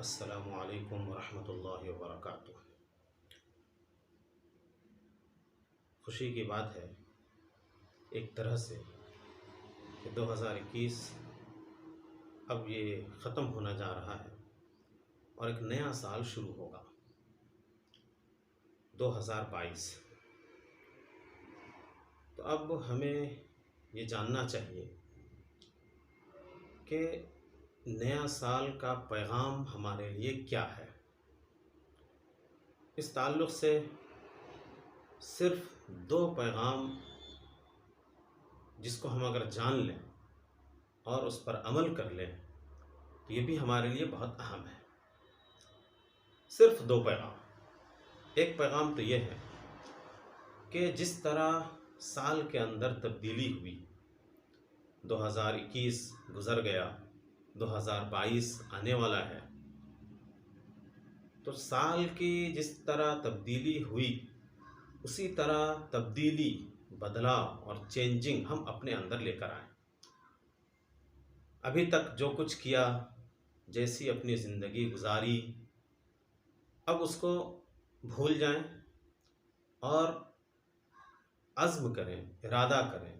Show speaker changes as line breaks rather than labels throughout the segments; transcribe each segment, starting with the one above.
السلام علیکم ورحمۃ اللہ وبرکاتہ۔ خوشی کی بات ہے ایک طرح سے کہ 2021 اب یہ ختم ہونا جا رہا ہے اور ایک نیا سال شروع ہوگا 2022۔ تو اب ہمیں یہ جاننا چاہیے کہ نیا سال کا پیغام ہمارے لیے کیا ہے۔ اس تعلق سے صرف 2 پیغام جس کو ہم اگر جان لیں اور اس پر عمل کر لیں تو یہ بھی ہمارے لیے بہت اہم ہے۔ صرف 2 پیغام۔ ایک پیغام تو یہ ہے کہ جس طرح سال کے اندر تبدیلی ہوئی، 2021 گزر گیا، 2022 آنے والا ہے، تو سال کی جس طرح تبدیلی ہوئی اسی طرح تبدیلی، بدلاؤ اور چینجنگ ہم اپنے اندر لے کر آئیں۔ ابھی تک جو کچھ کیا، جیسی اپنی زندگی گزاری، اب اس کو بھول جائیں اور عزم کریں، ارادہ کریں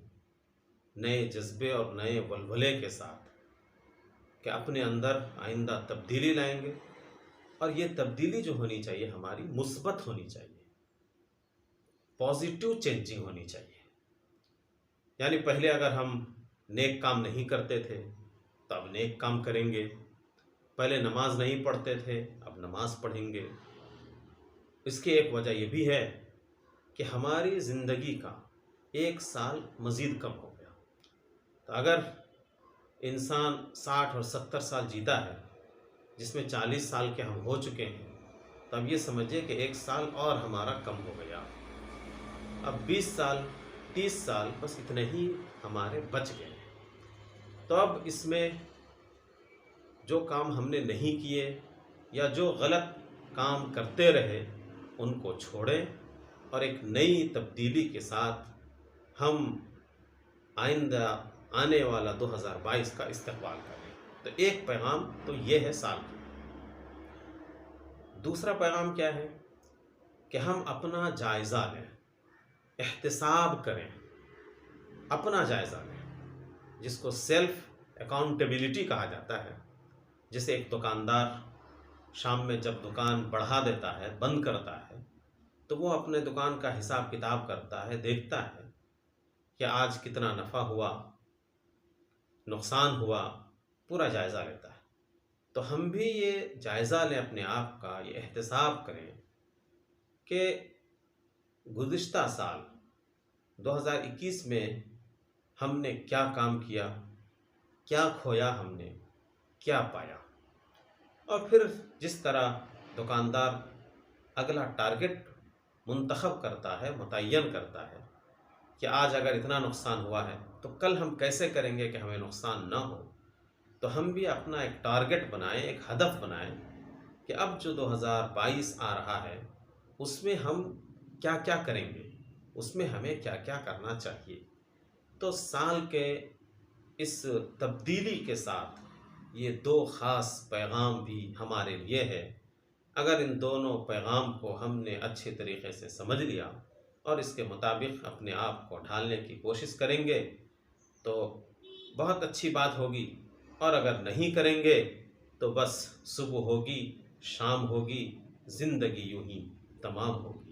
نئے جذبے اور نئے ولولے کے ساتھ کہ اپنے اندر آئندہ تبدیلی لائیں گے، اور یہ تبدیلی جو ہونی چاہیے ہماری مثبت ہونی چاہیے، پازیٹیو چینجنگ ہونی چاہیے۔ یعنی پہلے اگر ہم نیک کام نہیں کرتے تھے تو اب نیک کام کریں گے، پہلے نماز نہیں پڑھتے تھے اب نماز پڑھیں گے۔ اس کی ایک وجہ یہ بھی ہے کہ ہماری زندگی کا 1 سال مزید کم ہو گیا۔ تو اگر انسان 60 اور 70 سال جیتا ہے، جس میں 40 سال کے ہم ہو چکے ہیں، تو اب یہ سمجھے کہ 1 سال اور ہمارا کم ہو گیا۔ اب 20 سال 30 سال بس اتنے ہی ہمارے بچ گئے ہیں۔ تو اب اس میں جو کام ہم نے نہیں کیے یا جو غلط کام کرتے رہے ان کو چھوڑیں اور ایک نئی تبدیلی کے ساتھ ہم آئندہ آنے والا 2022 کا استقبال کریں۔ تو ایک پیغام تو یہ ہے سال کی۔ دوسرا پیغام کیا ہے کہ ہم اپنا جائزہ لیں، احتساب کریں، اپنا جائزہ لیں، جس کو سیلف اکاؤنٹیبلٹی کہا جاتا ہے۔ جیسے ایک دکاندار شام میں جب دکان بڑھا دیتا ہے، بند کرتا ہے، تو وہ اپنے دکان کا حساب کتاب کرتا ہے، دیکھتا ہے کہ آج کتنا نفع ہوا، نقصان ہوا، پورا جائزہ لیتا ہے۔ تو ہم بھی یہ جائزہ لیں اپنے آپ کا، یہ احتساب کریں کہ گزشتہ سال 2021 میں ہم نے کیا کام کیا، کیا کھویا ہم نے، کیا پایا۔ اور پھر جس طرح دکاندار اگلا ٹارگٹ منتخب کرتا ہے، متعین کرتا ہے کہ آج اگر اتنا نقصان ہوا ہے تو کل ہم کیسے کریں گے کہ ہمیں نقصان نہ ہو، تو ہم بھی اپنا ایک ٹارگٹ بنائیں، ایک ہدف بنائیں کہ اب جو 2022 آ رہا ہے اس میں ہم کیا کیا کریں گے، اس میں ہمیں کیا کیا کرنا چاہیے۔ تو سال کے اس تبدیلی کے ساتھ یہ 2 خاص پیغام بھی ہمارے لیے ہے۔ اگر ان دونوں پیغام کو ہم نے اچھے طریقے سے سمجھ لیا اور اس کے مطابق اپنے آپ کو ڈھالنے کی کوشش کریں گے تو بہت اچھی بات ہوگی، اور اگر نہیں کریں گے تو بس صبح ہوگی، شام ہوگی، زندگی یوں ہی تمام ہوگی۔